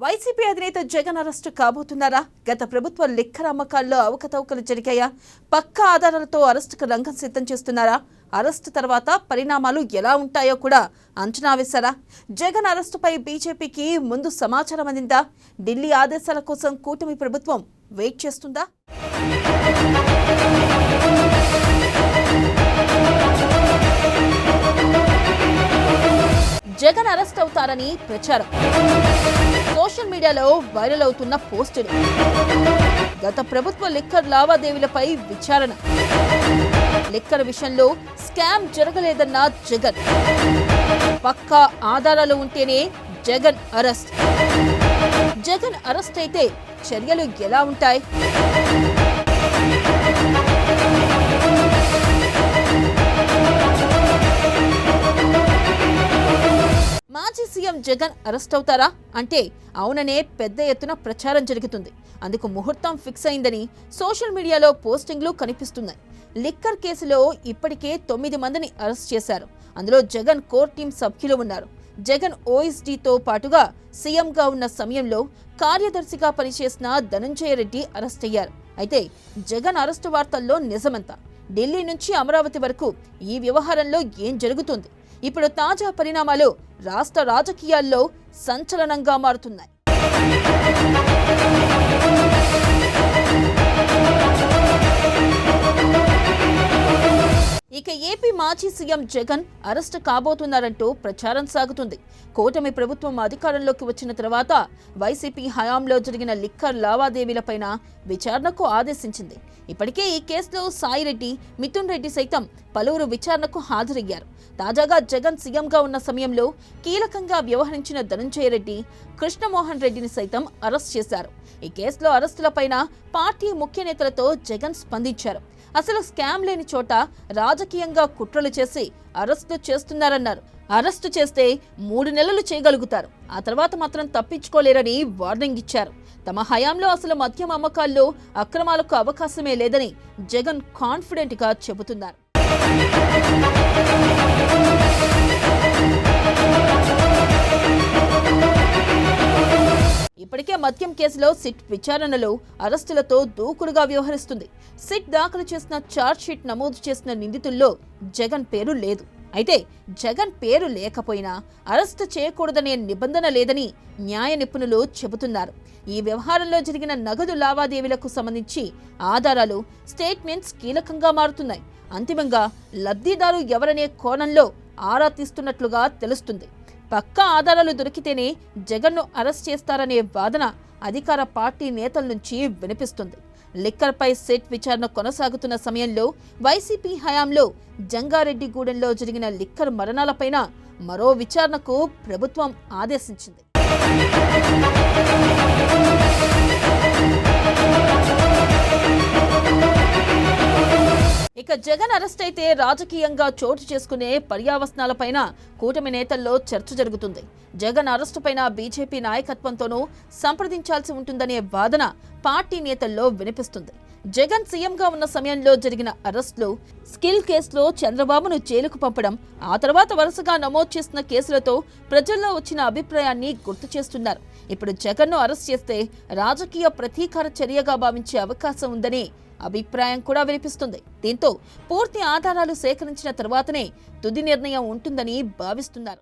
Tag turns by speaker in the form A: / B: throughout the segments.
A: YCP అధినేత Jagan arrest కాబోతున్నారా? గత ప్రభుత్వ లిక్కర్ అమ్మకాల్లో అవకతవకలు జరిగాయా? పక్కా ఆధారాలతో అరెస్టుకు రంగం సిద్ధం చేస్తున్నారా? అరెస్టు తర్వాత పరిణామాలు ఎలా ఉంటాయో కూడా అంచనా వేశారా? జగన్ అరెస్టుపై బీజేపీకి ముందు సమాచారం అందిందా? ఢిల్లీ ఆదేశాల కోసం కూటమి ప్రభుత్వం వెయిట్ చేస్తుందా? జగన్ అరెస్ట్ అవుతారని ప్రచారం, సోషల్ మీడియాలో వైరల్ అవుతున్న పోస్టులు, గత ప్రభుత్వ లిక్కర్ లావాదేవీలపై విచారణ, లిక్కర్ విషయంలో స్కామ్ జరగలేదన్న జగన్, పక్కా ఆధారాలు ఉంటేనే జగన్ అరెస్ట్. జగన్ అరెస్ట్ అయితే చర్యలు ఎలా ఉంటాయి? మాజీ సీఎం జగన్ అరెస్ట్ అవుతారా అంటే అవుననే పెద్ద ఎత్తున ప్రచారం జరుగుతుంది. అందుకు ముహూర్తం ఫిక్స్ అయిందని సోషల్ మీడియాలో పోస్టింగ్లు కనిపిస్తున్నాయి. లిక్కర్ కేసులో ఇప్పటికే 9 మందిని అరెస్ట్ చేశారు. అందులో జగన్ కోర్ టీం సభ్యులు ఉన్నారు. జగన్ ఓఎస్డీతో పాటుగా సీఎంగా ఉన్న సమయంలో కార్యదర్శిగా పనిచేసిన ధనంజయ రెడ్డి అరెస్ట్ అయ్యారు. అయితే జగన్ అరెస్టు వార్తల్లో నిజమంత? ఢిల్లీ నుంచి అమరావతి వరకు ఈ వ్యవహారంలో ఏం జరుగుతుంది? ఇప్పుడు తాజా పరిణామాలు రాష్ట్ర రాజకీయాల్లో సంచలనంగా మారుతున్నాయి. ఇక ఏపీ మాజీ సీఎం జగన్ అరెస్ట్ కాబోతున్నారంటూ ప్రచారం సాగుతుంది. కూటమి ప్రభుత్వం అధికారంలోకి వచ్చిన తర్వాత వైసీపీ హయాంలో జరిగిన లిక్కర్ లావాదేవీలపైన విచారణకు ఆదేశించింది. ఇప్పటికే ఈ కేసులో సాయిరెడ్డి, మిథున్ రెడ్డి సైతం పలువురు విచారణకు హాజరయ్యారు. తాజాగా జగన్ సీఎంగా ఉన్న సమయంలో కీలకంగా వ్యవహరించిన ధనంజయ రెడ్డి, కృష్ణమోహన్ రెడ్డిని సైతం అరెస్ట్ చేశారు. ఈ కేసులో అరెస్టులపైన పార్టీ ముఖ్య నేతలతో జగన్ స్పందించారు. అసలు స్కామ్ లేని చోట రాజకీయంగా కుట్రలు చేసి అరెస్టు చేస్తున్నారన్నారు. అరెస్టు చేస్తే 3 నెలలు చేయగలుగుతారు, ఆ తర్వాత మాత్రం తప్పించుకోలేరని వార్నింగ్ ఇచ్చారు. తమ హయాంలో అసలు మద్యం అమ్మకాల్లో అక్రమాలకు అవకాశమే లేదని జగన్ కాన్ఫిడెంట్ గా చెబుతున్నారు. ఇప్పటికే మద్యం కేసులో సిట్ విచారణలో అరెస్టులతో దూకుడుగా వ్యవహరిస్తుంది. సిట్ దాఖలు చేసిన ఛార్జ్ షీట్ నమోదు చేసిన నిందితుల్లో జగన్ పేరు లేదు. అయితే జగన్ పేరు లేకపోయినా అరెస్టు చేయకూడదనే నిబంధన లేదని న్యాయ నిపుణులు చెబుతున్నారు. ఈ వ్యవహారంలో జరిగిన నగదు లావాదేవీలకు సంబంధించి ఆధారాలు, స్టేట్మెంట్స్ కీలకంగా మారుతున్నాయి. అంతిమంగా లబ్ధిదారు ఎవరనే కోణంలో ఆరా తీస్తున్నట్లుగా తెలుస్తుంది. పక్కా ఆధారాలు దొరికితేనే జగన్ను అరెస్ట్ చేస్తారనే వాదన అధికార పార్టీ నేతల నుంచి వినిపిస్తుంది. లిక్కర్పై సెట్ విచారణ కొనసాగుతున్న సమయంలో వైసీపీ హయాంలో జంగారెడ్డిగూడెంలో జరిగిన లిక్కర్ మరణాలపైన మరో విచారణకు ప్రభుత్వం ఆదేశించింది. ఇక జగన్ అరెస్ట్ అయితే రాజకీయంగా చోటు చేసుకునే పర్యావసనాలపైన కూటమి నేతల్లో చర్చ జరుగుతుంది. జగన్ అరెస్టు పైన బీజేపీ నాయకత్వంతోనూ సంప్రదించాల్సి ఉంటుందనే వాదన పార్టీ నేతల్లో వినిపిస్తుంది. జగన్ సీఎంగా ఉన్న సమయంలో జరిగిన అరెస్టులు, స్కిల్ కేసులో చంద్రబాబును జైలుకు పంపడం, ఆ తర్వాత వరుసగా నమోదు చేసిన కేసులతో ప్రజల్లో వచ్చిన అభిప్రాయాన్ని గుర్తు చేస్తున్నారు. ఇప్పుడు జగన్ను అరెస్ట్ చేస్తే రాజకీయ ప్రతీకార చర్యగా భావించే అవకాశం ఉందని అభిప్రాయం కూడా వినిపిస్తుంది. దీంతో పూర్తి ఆధారాలు సేకరించిన తర్వాతనే తుది నిర్ణయం ఉంటుందని భావిస్తున్నారు.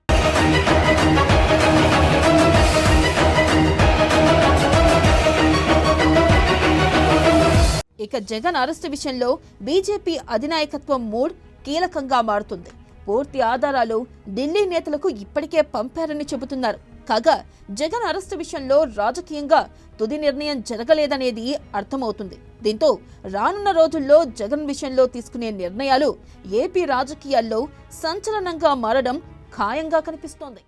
A: ఇక జగన్ అరెస్టు విషయంలో బీజేపీ అధినాయకత్వం మూడ్ కీలకంగా మారుతుంది. పూర్తి ఆధారాలు ఢిల్లీ నేతలకు ఇప్పటికే పంపారని చెబుతున్నారు. కాగా జగన్ అరెస్టు విషయంలో రాజకీయంగా తుది నిర్ణయం జరగలేదనేది అర్థమవుతుంది. దీంతో రానున్న రోజుల్లో జగన్ విషయంలో తీసుకునే నిర్ణయాలు ఏపీ రాజకీయాల్లో సంచలనంగా మారడం ఖాయంగా కనిపిస్తోంది.